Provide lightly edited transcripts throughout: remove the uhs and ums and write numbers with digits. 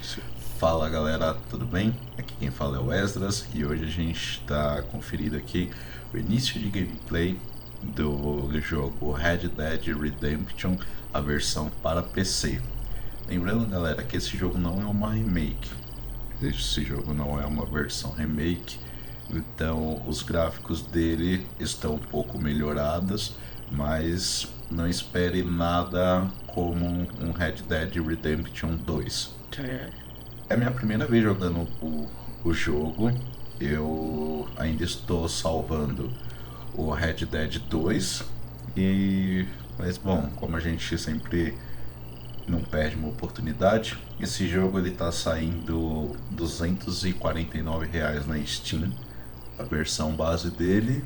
Inicio. Fala galera, tudo bem? Aqui quem fala é o Esdras e hoje a gente está conferindo aqui o início de gameplay do jogo Red Dead Redemption, a versão para PC. Lembrando galera que esse jogo não é uma remake, esse jogo não é uma versão remake, então os gráficos dele estão um pouco melhorados, mas não espere nada como um Red Dead Redemption 2. É a minha primeira vez jogando o jogo. Eu ainda estou salvando o Red Dead 2. Mas bom, como a gente sempre não perde uma oportunidade, esse jogo ele tá saindo R$ 249 na Steam, a versão base dele.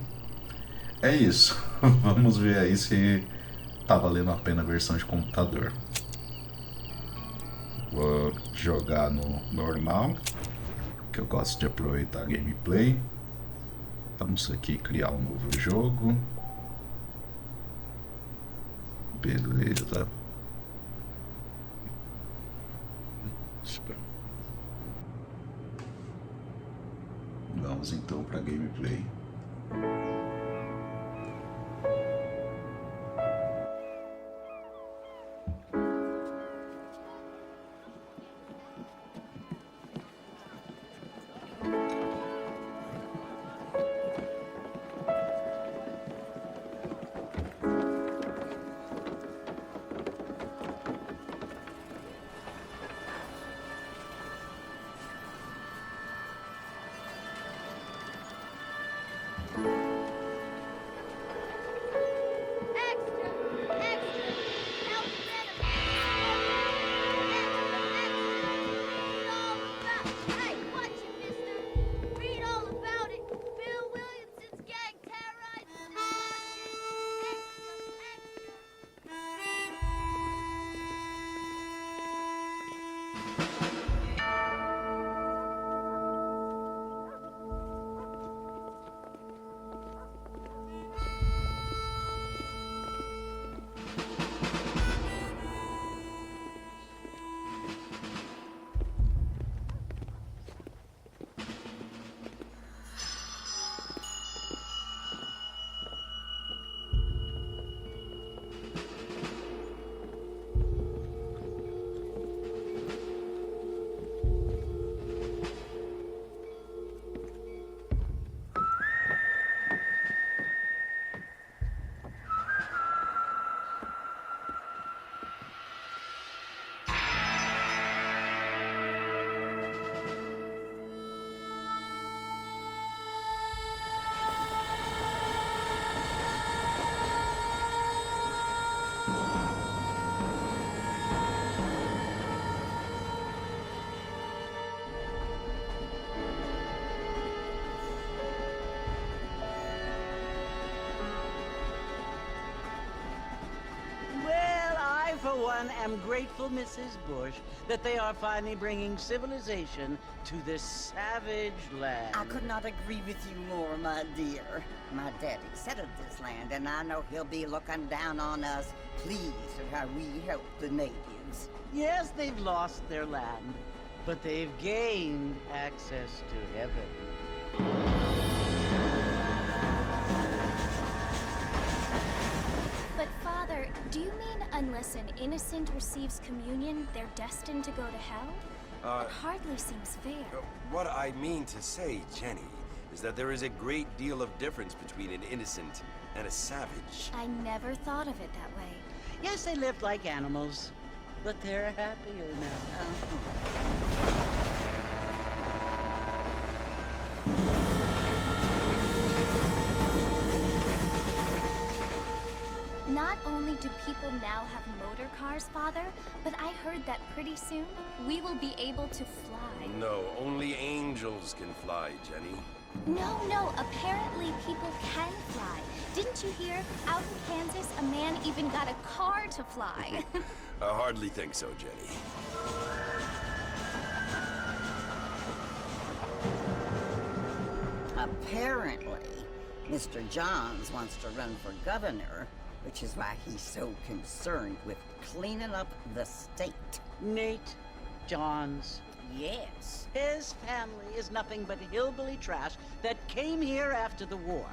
É isso. Vamos ver aí se tá valendo a pena a versão de computador. Vou jogar no normal, que eu gosto de aproveitar a gameplay. Vamos aqui criar um novo jogo. Beleza. Vamos então para gameplay. For one, am grateful, Mrs. Bush, that they are finally bringing civilization to this savage land. I could not agree with you more, my dear. My daddy settled this land, and I know he'll be looking down on us, pleased at how we help the natives. Yes, they've lost their land, but they've gained access to heaven. But Father, do you mean unless an innocent receives communion, they're destined to go to hell? It hardly seems fair. What I mean to say, Jenny, is that there is a great deal of difference between an innocent and a savage. I never thought of it that way. Yes, they lived like animals, but they're happier now. Not only do people now have motor cars, Father, but I heard that pretty soon we will be able to fly. No, only angels can fly, Jenny. No, apparently people can fly. Didn't you hear? Out in Kansas, a man even got a car to fly. I hardly think so, Jenny. Apparently, Mr. Johns wants to run for governor, which is why he's so concerned with cleaning up the state. Nate Johns. Yes. His family is nothing but hillbilly trash that came here after the war.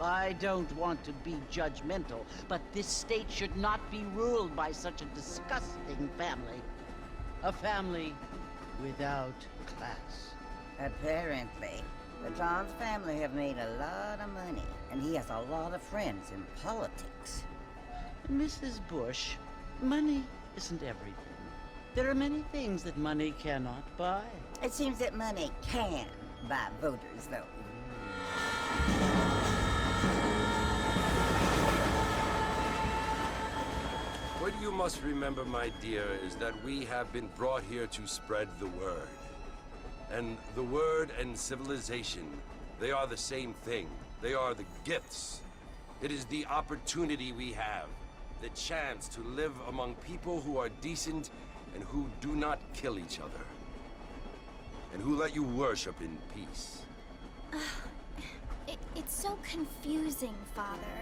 I don't want to be judgmental, but this state should not be ruled by such a disgusting family. A family without class. Apparently. But John's family have made a lot of money, and he has a lot of friends in politics. Mrs. Bush, money isn't everything. There are many things that money cannot buy. It seems that money can buy voters, though. What you must remember, my dear, is that we have been brought here to spread the word. And the word and civilization, they are the same thing. They are the gifts. It is the opportunity we have, the chance to live among people who are decent and who do not kill each other. And who let you worship in peace. It's so confusing, Father.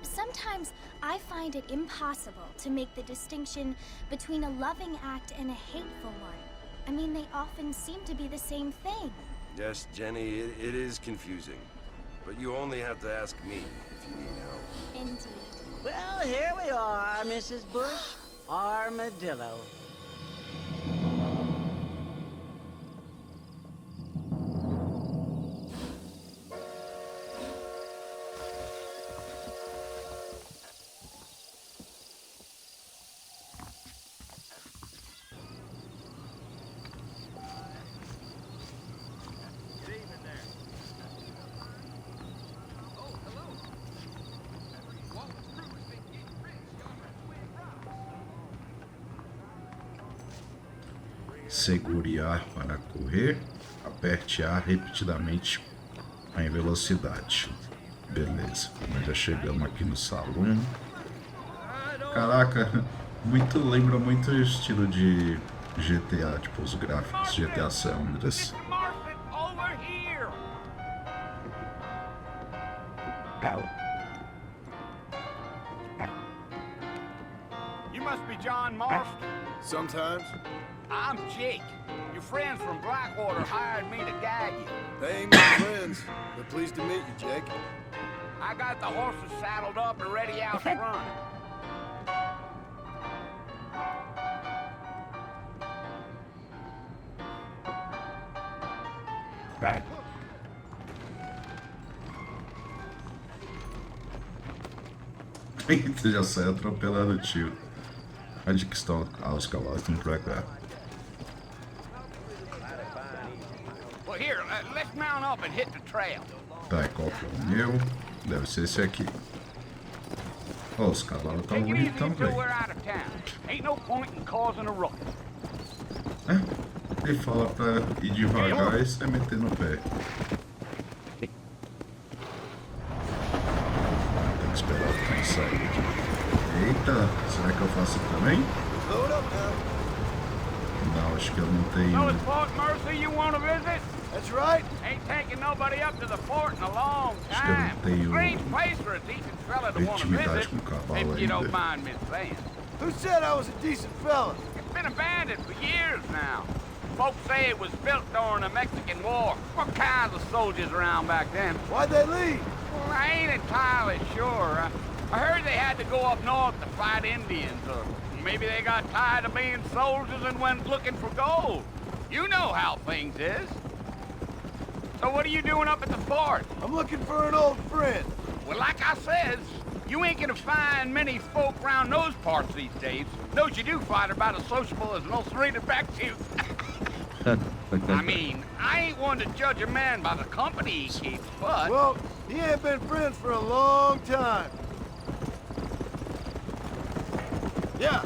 Sometimes I find it impossible to make the distinction between a loving act and a hateful one. I mean, they often seem to be the same thing. Yes, Jenny, it is confusing. But you only have to ask me if you need help. Indeed. Well, here we are, Mrs. Bush. Armadillo. Segure A para correr, aperte A repetidamente em velocidade. Beleza, nós já chegamos aqui no salão. Caraca, lembra muito o estilo de GTA, tipo os gráficos de GTA San Andreas. You must be John Marston. Sometimes. I'm Jake. Your friends from Blackwater hired me to guide you. They ain't my friends. But pleased to meet you, Jake. I got the horses saddled up and ready out front. Vai. Eita, já sai atropelando o tio. Onde que estão os cavalos? Estão pra cá. Well, here, let's mount up and hit the trail. Tá, e qual que é o meu? Deve ser esse aqui. Oh, os cavalos estão Take it easy bonitão, until velho. we're out of town. Ain't no point in causing a ruckus. Ele fala pra ir devagar e você meter no pé. Tem que esperar o trem sair aqui. Eita, será que eu faço também? Load up now. Não, acho que eu não tenho. So it's Fort Mercy you want to visit? That's right. Ain't taking nobody up to the fort in a long Acho que eu time. não tenho Strange place for a decent fella to want to intimidade visit, com o cavalo if you don't ainda. mind me saying. Who said I was a decent fella? It's been abandoned for years now. Folks say it was built during the Mexican War. What kinds of soldiers around back then? Why'd they leave? Well, I ain't entirely sure. I heard they had to go up north to fight Indians, or maybe they got tired of being soldiers and went looking for gold. You know how things is. So what are you doing up at the fort? I'm looking for an old friend. Well, like I says, you ain't gonna find many folk around those parts these days. Those you do find are about as sociable as an ulcerated back tooth. I mean, I ain't one to judge a man by the company he keeps, but... Well, he ain't been friends for a long time. Yeah.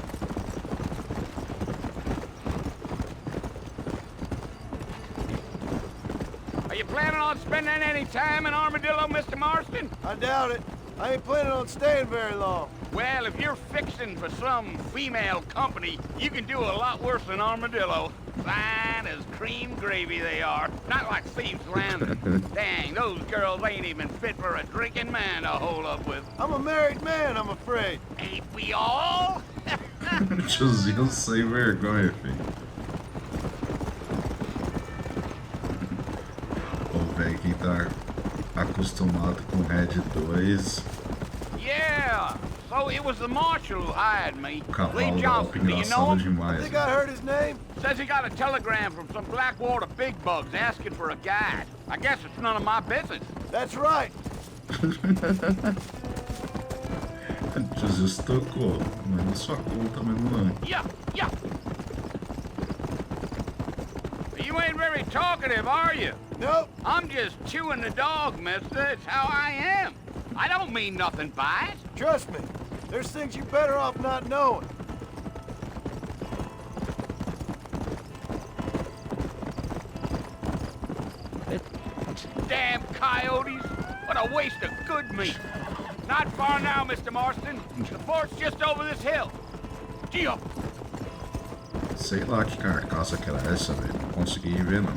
Are you planning on spending any time in Armadillo, Mr. Marston? I doubt it. I ain't planning on staying very long. Well, if you're fixing for some female company, you can do a lot worse than Armadillo. Fine as cream gravy they are. Not like Thieves Landing. Dang, those girls ain't even fit for a drinking man to hold up with. I'm a married man, I'm afraid. Ain't we all? Tiozinho sem vergonha, filho. quem tá acostumado com Red 2, Yeah, so it was the marshal who hired me. o cavalo Lee da Johnson, Opa do you know engraçado him? demais. Think I heard his name? Says he got a telegram from some Blackwater big bugs asking for a guide. I guess it's none of my business. That's right. Jesus tocou, mas na sua conta, mas não. Yeah, yeah. You ain't very talkative, are you? Nope. I'm just chewing the dog, mister. It's how I am. I don't mean nothing by it. Trust me. There's things you're better off not knowing. Damn coyotes. What a waste of good meat. Not far now, Mr. Marston. The fort's just over this hill. Gee up. Sei lá que carcaça que era essa, velho. Não consegui ver, não.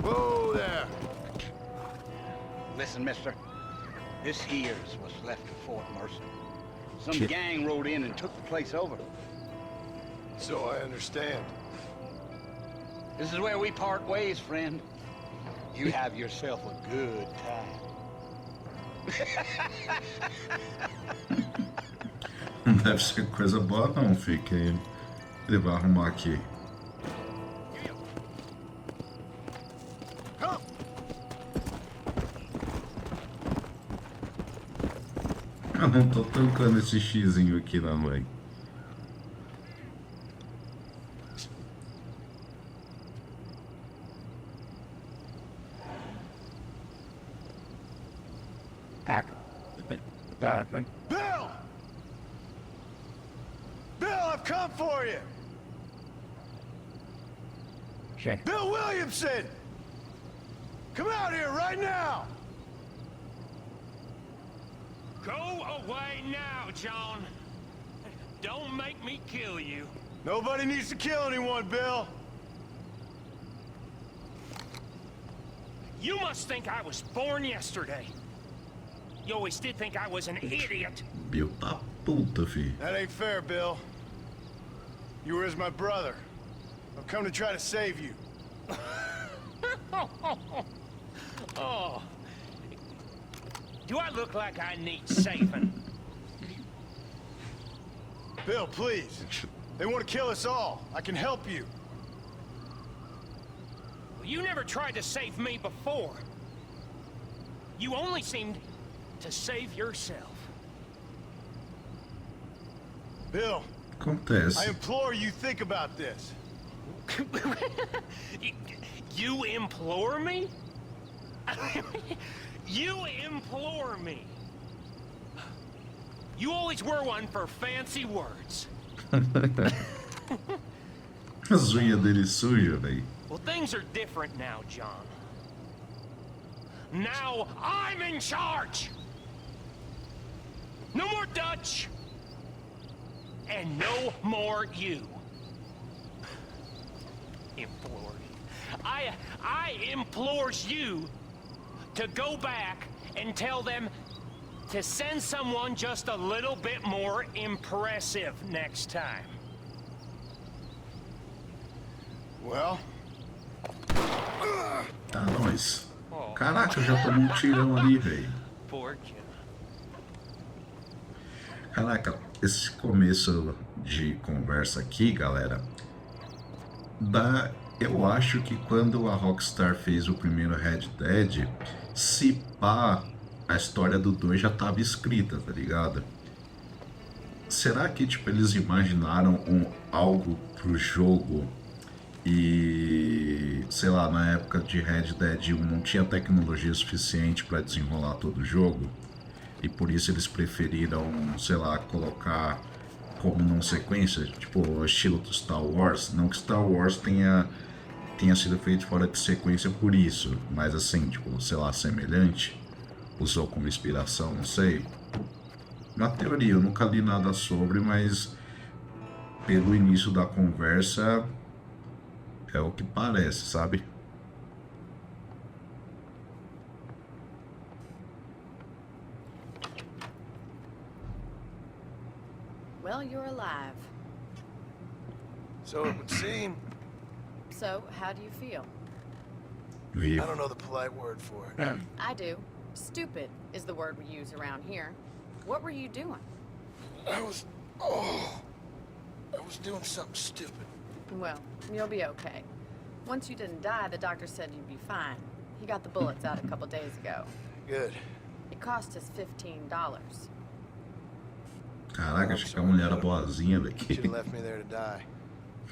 Whoa there. Listen, mister. This here's what's left of Fort Mercer. Some Shit. gang rode in and took the place over. So I understand. This is where we part ways, friend. You have yourself a good time. Não deve ser coisa boa, não, fica aí. Ele vai arrumar aqui. Come. Eu não tô tancando esse xizinho aqui na mãe. Bill! Bill, I've come for you! Bill Williamson! Come out here right now! Go away now, John. Don't make me kill you. Nobody needs to kill anyone, Bill! You must think I was born yesterday. You always did think I was an idiot. Bill tá puta, fi. That ain't fair, Bill. You were as my brother. I've come to try to save you. Oh. Do I look like I need saving? Bill, please. They want to kill us all. I can help you. You never tried to save me before. You only seemed to save yourself. Bill, I Acontece. implore you think about this. You implore me? You implore me? You always were one for fancy words. As unhas dele suja, velho. Well, things are different now, John. Now I'm in charge! No more Dutch! And no more you. Implore. I implores you to go back and tell them to send someone just a little bit more impressive next time. Well, Tá, nós. Caraca, eu já tomei um tirão ali, velho. Poor kid. Caraca, esse começo de conversa aqui, galera, eu acho que quando a Rockstar fez o primeiro Red Dead, se pá, a história do 2 já estava escrita, tá ligado? Será que, tipo, eles imaginaram algo pro jogo e, sei lá, na época de Red Dead 1 não tinha tecnologia suficiente para desenrolar todo o jogo? E por isso eles preferiram, sei lá, colocar como não sequência, tipo, estilo do Star Wars. Não que Star Wars tenha sido feito fora de sequência por isso, mas assim, tipo, sei lá, semelhante. Usou como inspiração, não sei. Na teoria, eu nunca li nada sobre, mas pelo início da conversa é o que parece, sabe? Well, you're alive. so it would seem. So, how do you feel? E I don't know the polite word for it. I do. Stupid is the word we use around here. What were you doing? I was doing something stupid. Well, you'll be okay. Once you didn't die, the doctor said you'd be fine. He got the bullets out a couple days ago. Good. It cost us $15. Caraca, acho que a mulher era boazinha Should daqui. have left me there to die.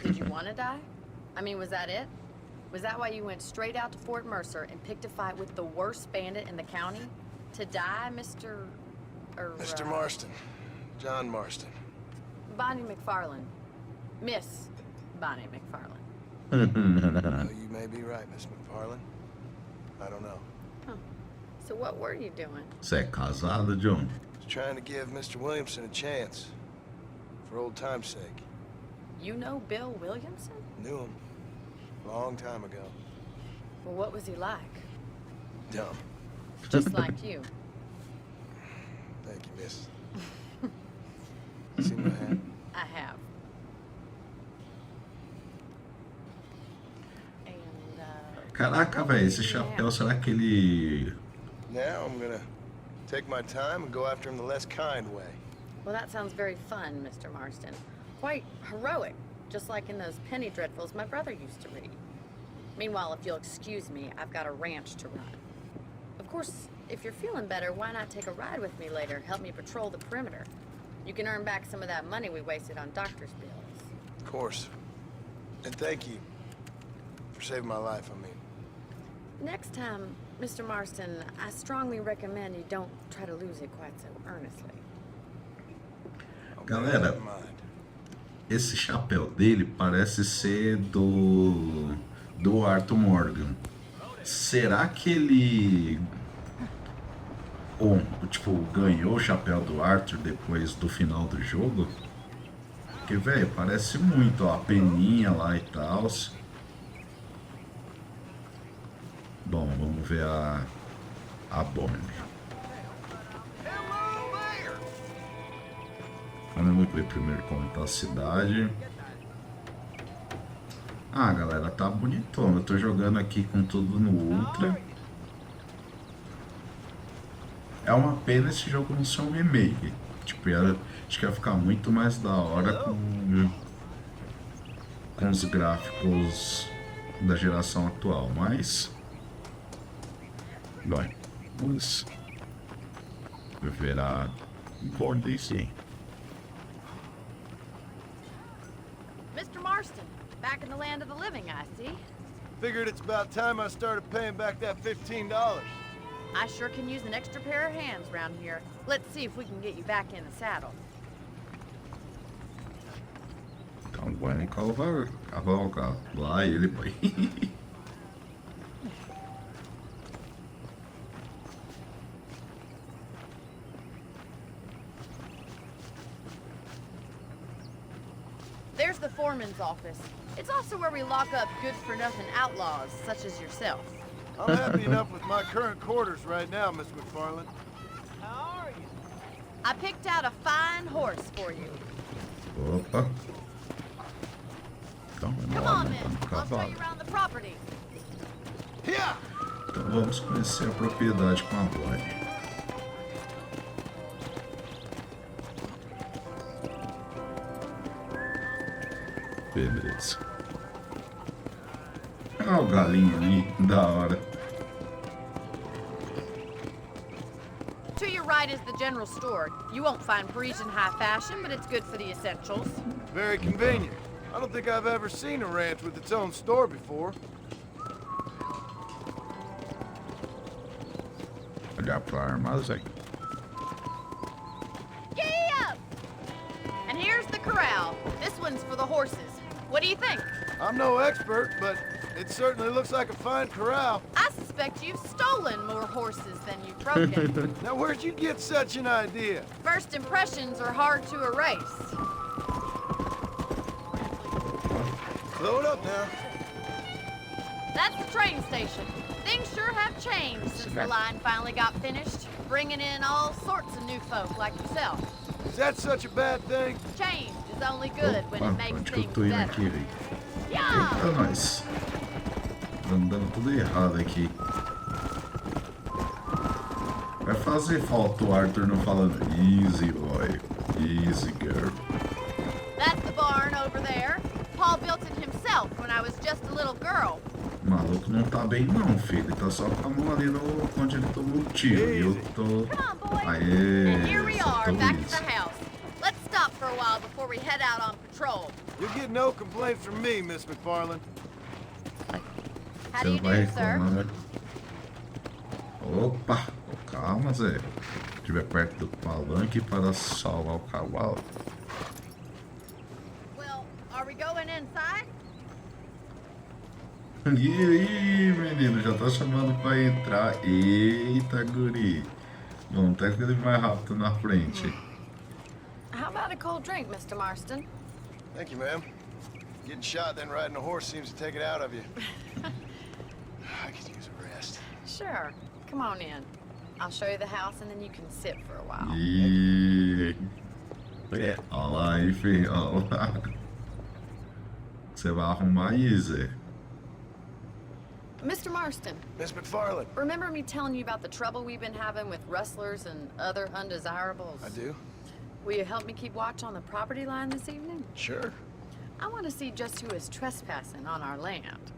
Did you want to die? I mean, was that it? Was that why you went straight out to Fort Mercer and picked a fight with the worst bandit in the county? To die, Mr. Mr. Marston. John Marston. Bonnie McFarlane. Miss Bonnie McFarlane. Oh, you may be right, Miss McFarlane. I don't know. Huh. So what were you doing? Você é casada, John? Was trying to give Mr. Williamson a chance. For old time's sake. You know Bill Williamson? Knew him. Long time ago. Well, what was he like? Dumb. Just like you. Thank you, miss. See my hat? I have. And, Caraca, velho, esse chapéu, será que ele... Now I'm gonna take my time and go after him the less kind way. well, that sounds very fun, Mr. Marston. Quite heroic, just like in those penny dreadfuls my brother used to read. Meanwhile, if you'll excuse me, I've got a ranch to run. Of course, if you're feeling better, why not take a ride with me later? Help me patrol the perimeter. You can earn back some of that money we wasted on doctor's bills. Of course. And thank you for saving my life, I mean. Next time, Mr. Marston, I strongly recommend you don't try to lose it quite so earnestly. I'll bear Galera, that in mind. esse chapéu dele parece ser do Arthur Morgan. Será que ele tipo, ganhou o chapéu do Arthur depois do final do jogo? Porque, velho, parece muito, ó, a peninha lá e tal. Bom, vamos ver a Bonnie. Vamos ver primeiro como tá a cidade. Ah, galera, tá bonitão. Eu tô jogando aqui com tudo no Ultra. É uma pena esse jogo não ser um remake. Tipo, acho que ia ficar muito mais da hora com os gráficos da geração atual, mas... Bom, vamos ver a Born DC. Mr. Marston, back in the land of the living, I see. Figured it's about time I started paying back that $15. I sure can use an extra pair of hands around here. Let's see if we can get you back in the saddle. Então, vamos cavalgar lá ele vai. There's the foreman's office. It's also where we lock up good-for-nothing outlaws, such as yourself. I'm happy enough with my current quarters right now, Miss McFarlane. How are you? I picked out a fine horse for you. Opa. Então, Come vamos lá, on, né? then. Vamos I'll show cavalo. you around the property. Yeah! Então vamos conhecer a propriedade com a Bonnie. Beleza. Olha o galinho ali, da hora. To your right is the general store. You won't find Parisian high fashion, but it's good for the essentials. Very convenient. I don't think I've ever seen a ranch with its own store before. Olhar para o armazém. Giddy up! And here's the corral. This one's for the horses. What do you think? I'm no expert, but it certainly looks like a fine corral. I suspect you've stolen more horses than you've broken. Now, where'd you get such an idea? First impressions are hard to erase. Slow it up now. That's the train station. Things sure have changed since the line finally got finished, bringing in all sorts of new folk like yourself. Is that such a bad thing? Change is only good when it Opa, makes onde que eu things tô indo better. aqui, velho? Yeah! Eita, nós. Andando tudo errado aqui. Vai fazer falta o Arthur não falando easy boy, easy girl. That's the barn over there. Paul built it himself when I was just a little girl. O maluco não tá bem não, filho. Ele tá só com a mão ali no onde ele tomou o tiro. E eu tô... Come on, boys. Aê, And here we are, tô back isso. at the house. Let's stop for a while before we head out on patrol. You'll get no complaints from me, Miss McFarland. How do Você you vai do, sir? reclamar, né? Opa, calma, Zé. Estiver perto do palanque para salvar o cavalo. Well, are we going inside? E aí, menino, já tá chamando pra entrar. Eita, guri. Vamos até que ele mais rápido na frente. How about a cold drink, Mr. Marston? Thank you, ma'am. Getting shot, then riding a horse seems to take it out of you. I could use a rest. Sure. Come on in. I'll show you the house and then you can sit for a while. E... Olha lá, aí, filho. Olha lá. Você vai arrumar aí, Zé. Mr. Marston, Miss McFarland. remember me telling you about the trouble we've been having with rustlers and other undesirables? I do? Will you help me keep watch on the property line this evening? Sure. I want to see just who is trespassing on our land.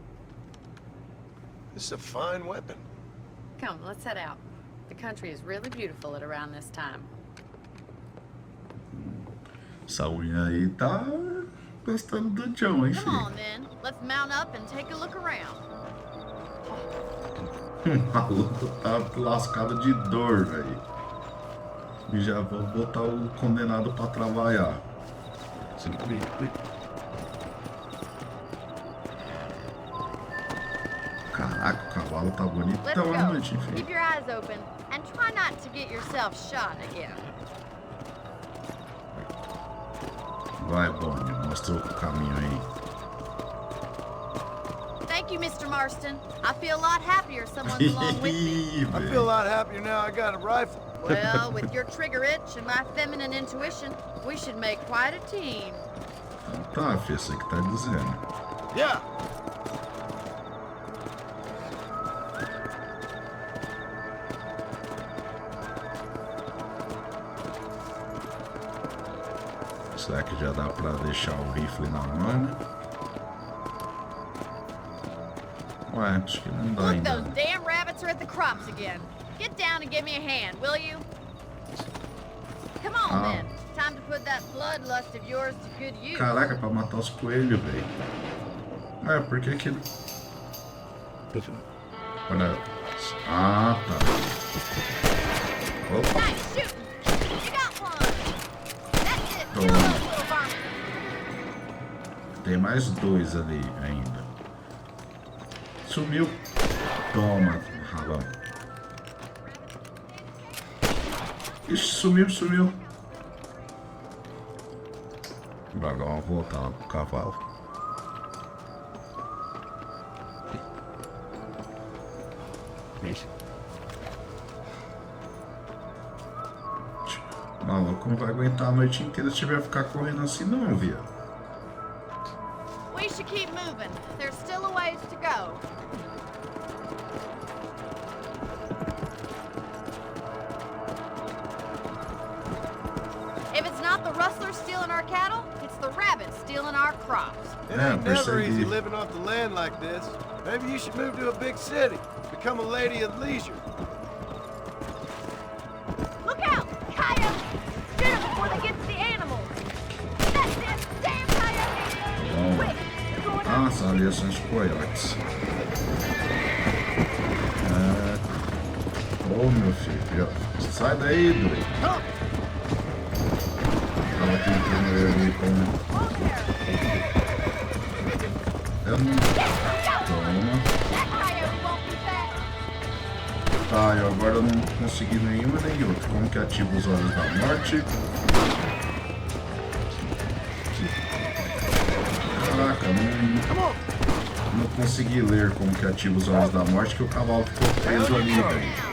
This is a fine weapon. Come, let's head out. The country is really beautiful at around this time. Essa unha aí tá gostando do John, hein, Come filho? on then, let's mount up and take a look around. O maluco tá lascado de dor, velho. E já vou botar o condenado pra trabalhar. Caraca, o cavalo tá Let's bonitão à go. noite, enfim. Keep your eyes open and try not to get yourself shot again. Vai, Bonnie, mostra o caminho aí. Thank you, Mr. Marston. I feel a lot happier someone's along with me. I feel a lot happier now I got a rifle. Well, with your trigger itch and my feminine intuition, we should make quite a team. Tá, filho, você que tá dizendo. Yeah. Será que já dá pra deixar o rifle na mão? Ué, acho que não dá Look, ainda. those damn rabbits are at the crops again. Get down and give me a hand, will you? Come on, then. Time to put that bloodlust of yours to good use. Caraca, pra matar os coelhos, velho. É, por que que... Olha... Ah, tá. Opa. Nice shooting. You got one. That's it. Kill Toma. those little varmints. Tem mais dois ali ainda. Sumiu. Toma, rabão. Ixi, sumiu. Agora vamos voltar lá pro cavalo. O maluco não vai aguentar a noite inteira se tiver ficar correndo assim não, viado. We should keep moving. There's still a ways to go. If it's not the rustlers stealing our cattle, it's the rabbits stealing our crops. It Yeah, ain't never percebi. easy living off the land like this. Maybe you should move to a big city. Become a lady of leisure. Look out! Coyotes! Shoot them before they get to the animals! That's it! Damn coyotes! Bom. Quick! They're going out! Nossa, ali são os coiotes. Ô, meu filho. Sai daí, doido. Tava tentando eu ali com... Eu não... Toma. That coyote won't be back! Tá, eu agora não consegui nenhuma nem outra. Como que ativa os olhos da morte? Caraca, não consegui ler como que ativa os olhos da morte, que o cavalo ficou preso ali, velho.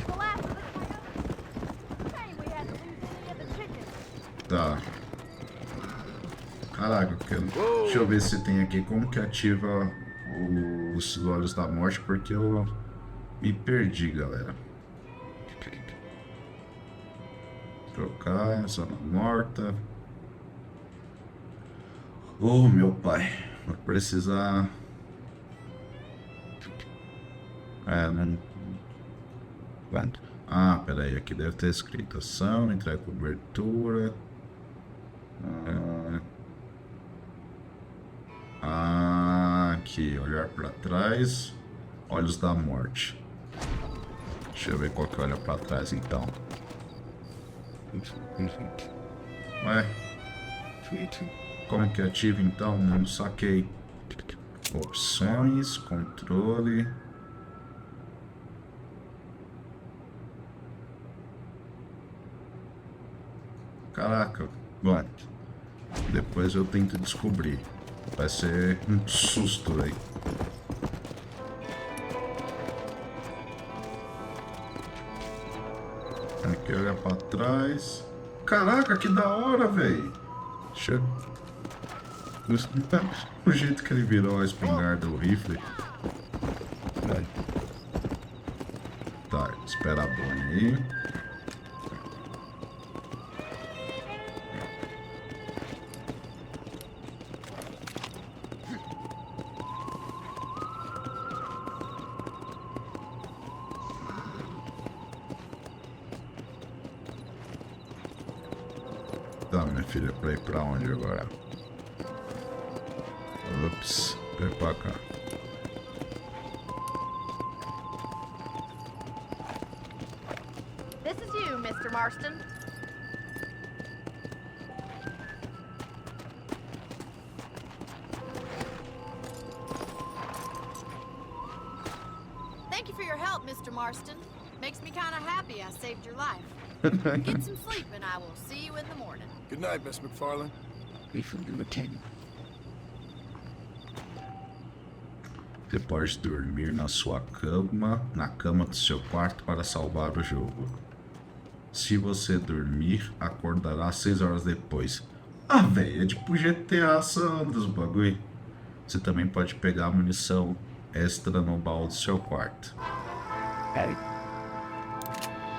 The last of the coyotes! Shame we had to lose any of the chickens. Tá. Caraca, deixa eu ver se tem aqui como que ativa os olhos da morte, porque eu me perdi, galera. Trocar, zona morta. Oh, meu pai, vou precisar. Não. Quanto? Ah, peraí, aqui deve ter escrito ação, entrega cobertura. Aqui, olhar pra trás. Olhos da morte. Deixa eu ver qual que olha pra trás então. Ué? Como que ativa então? Não saquei. Opções, controle. Caraca, bom. Depois eu tento descobrir. Vai ser um susto aí. Aqui olha pra trás. Caraca, que da hora, velho. Deixa eu... O jeito que ele virou a espingarda do rifle. Tá, espera a Bonnie aí. Tá, minha filha, pra ir pra onde agora? Ups, vem pra cá. This is you, Mr. Marston. Thank you for your help, Mr. Marston. Makes me kind of happy I saved your life. Get some sleep and I will see you in the morning. Good night, Miss McFarlane. Você pode dormir na sua cama, na cama do seu quarto para salvar o jogo. Se você dormir, acordará 6 horas depois. Ah, velho, é tipo GTA San Andreas o bagulho. Você também pode pegar munição extra no baú do seu quarto.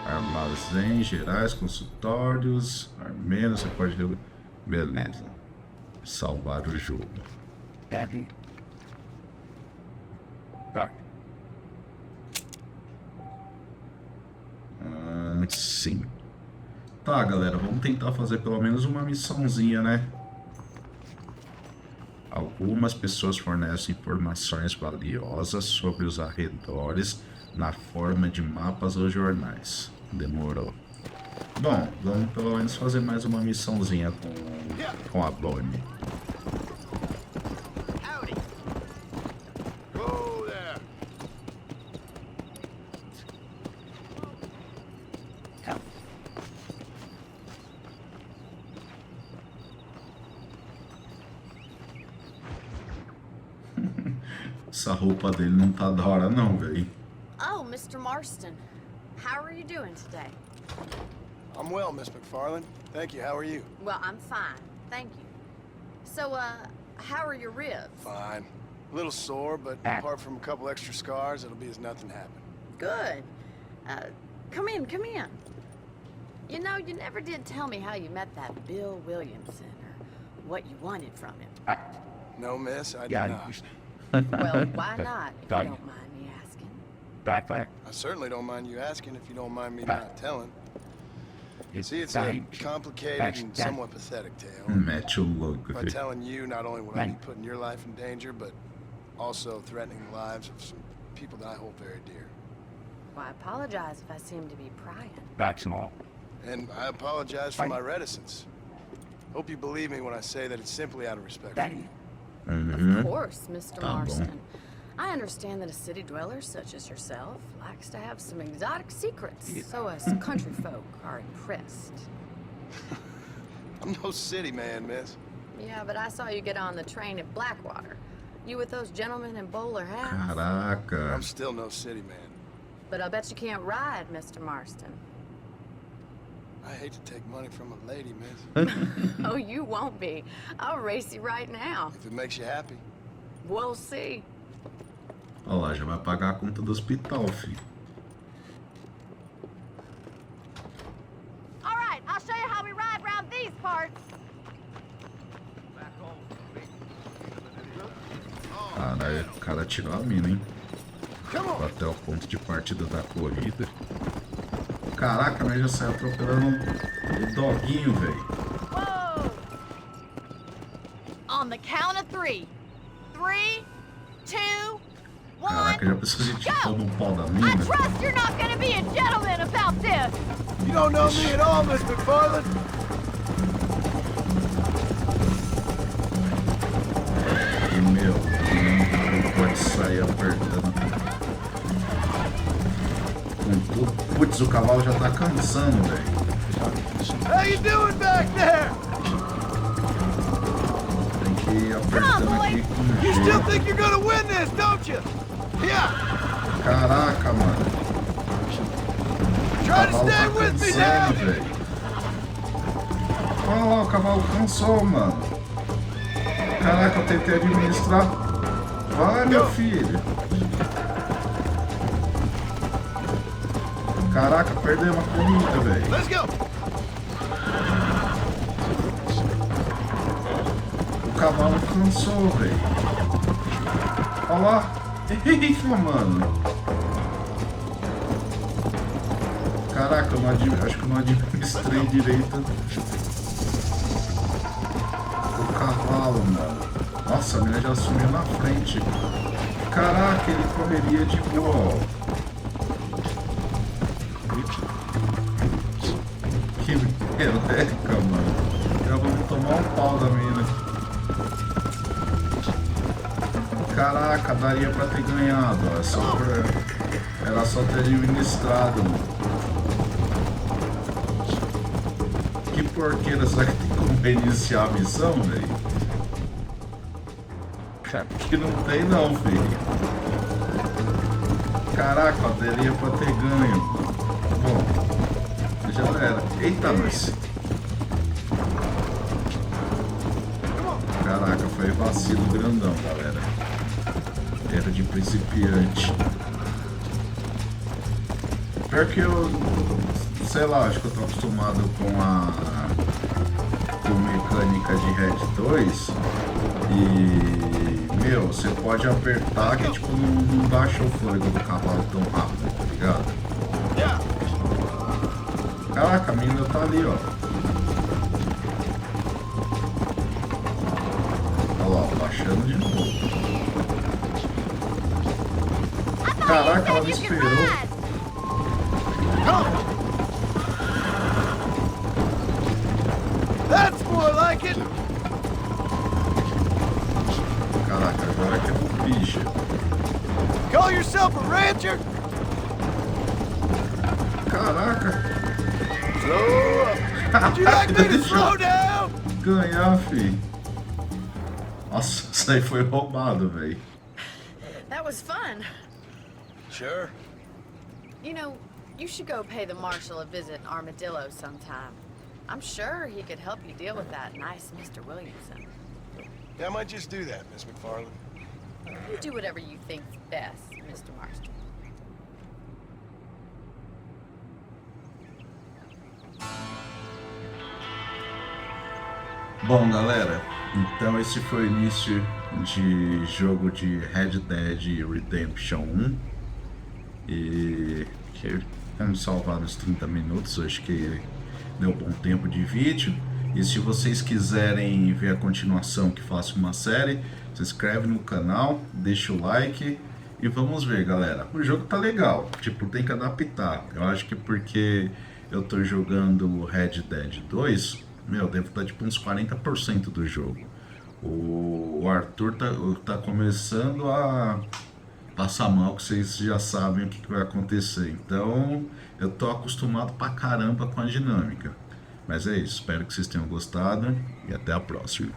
Armazém, gerais, consultórios, armenos, você pode... Beleza. Salvar o jogo. Sim. Tá, galera, vamos tentar fazer pelo menos uma missãozinha, né? Algumas pessoas fornecem informações valiosas sobre os arredores na forma de mapas ou jornais. Demorou. Bom, vamos pelo menos fazer mais uma missãozinha com a Bonnie. Essa roupa dele não tá da hora não, velho. Oh, Mr. Marston. How are you doing today? I'm well, Miss McFarlane. Thank you. How are you? Well, I'm fine. Thank you. So, how are your ribs? Fine. A little sore, but apart from a couple extra scars, it'll be as nothing happened. Good. Come in, come in. You know, you never did tell me how you met that Bill Williamson, or what you wanted from him. No, miss, I did not. Well, why not, if you don't mind me asking? I certainly don't mind you asking if you don't mind me not telling. See, it's a complicated and somewhat pathetic tale. Mete o louco, By telling you, not only would I be putting your life in danger, but also threatening the lives of some people that I hold very dear. Well, I apologize if I seem to be prying. And I apologize for my reticence. Hope you believe me when I say that it's simply out of respect for you. Of course, Mr. Marston. I understand that a city dweller such as yourself likes to have some exotic secrets, so us country folk are impressed. I'm no city man, miss. Yeah, but I saw you get on the train at Blackwater. You with those gentlemen in bowler hats? Caraca. I'm still no city man. But I bet you can't ride, Mr. Marston. I hate to take money from a lady, miss. Oh, you won't be. I'll race you right now. If it makes you happy. We'll see. Olha lá, já vai pagar a conta do hospital, filho. All right, I'll show you how we ride around these parts. Caralho, o cara tirou a mina, hein? Até o ponto de partida da corrida. Caraca, mas já saiu atropelando o doguinho, velho. Whoa! On the count of 3. 3, 2, 1. Caraca, já pensou que a gente toma um pau da I mina? trust you're not gonna be a gentleman about this. You don't know me at all, Miss McFarland. E meu, não pode sair apertando. Com tudo. Putz, o cavalo já tá cansando, velho. How you doing back there? Tem que ir apertando aqui com You still jeito. think you're gonna win this, don't you? Yeah. Caraca, mano. O Try to cavalo stay tá with me cansando, now. velho. Olha lá, o cavalo cansou, mano. Caraca, eu tentei administrar. Vai, meu filho. Caraca, perdemos a corrida, velho. Let's go. O cavalo cansou, velho. Olha lá. Eita, mano. Caraca, eu não acho que eu não administrei direito o cavalo, mano. Nossa, a mina já sumiu na frente. Caraca, ele correria de boa, ó. Que meleca, mano. Já vamos tomar um pau da mina. Caraca, daria pra ter ganhado, ó. Era só ter administrado, mano. Que porqueira, será que tem como reiniciar a missão, velho? Que não tem não, filho. Caraca, ó, daria pra ter ganho. Bom, já era. Eita, mas... Caraca, foi vacilo grandão, galera. Era de principiante. Pior que eu... Sei lá, acho que eu tô acostumado com mecânica de Red 2. E... Meu, você pode apertar que tipo não baixa o fôlego do cavalo tão rápido, tá ligado? Caraca, a mina tá ali, ó. Olha lá, baixando de novo. Caraca, ela me esperou. That's more like it. Caraca, agora que é um bicho. Call yourself a rancher? Caraca. Slow up. Would you like me to slow down? Ganhar, fi. Nossa, isso aí foi roubado, velho. That was fun. Sure. You know, you should go pay the marshal a visit in Armadillo sometime. I'm sure he could help you deal with that nice Mr. Williamson. Yeah, I might just do that, Miss McFarland. You do whatever you think's best, Mr. Marston. Bom, galera, então esse foi o início de jogo de Red Dead Redemption 1. E vamos salvar nos 30 minutos, acho que deu bom tempo de vídeo. E se vocês quiserem ver a continuação, que faço uma série, se inscreve no canal, deixa o like e vamos ver, galera. O jogo tá legal, tipo, tem que adaptar. Eu acho que porque eu tô jogando Red Dead 2, meu, devo estar tipo uns 40% do jogo. O Arthur tá começando a passar mal, que vocês já sabem o que vai acontecer. Então, eu tô acostumado pra caramba com a dinâmica. Mas é isso, espero que vocês tenham gostado e até a próxima.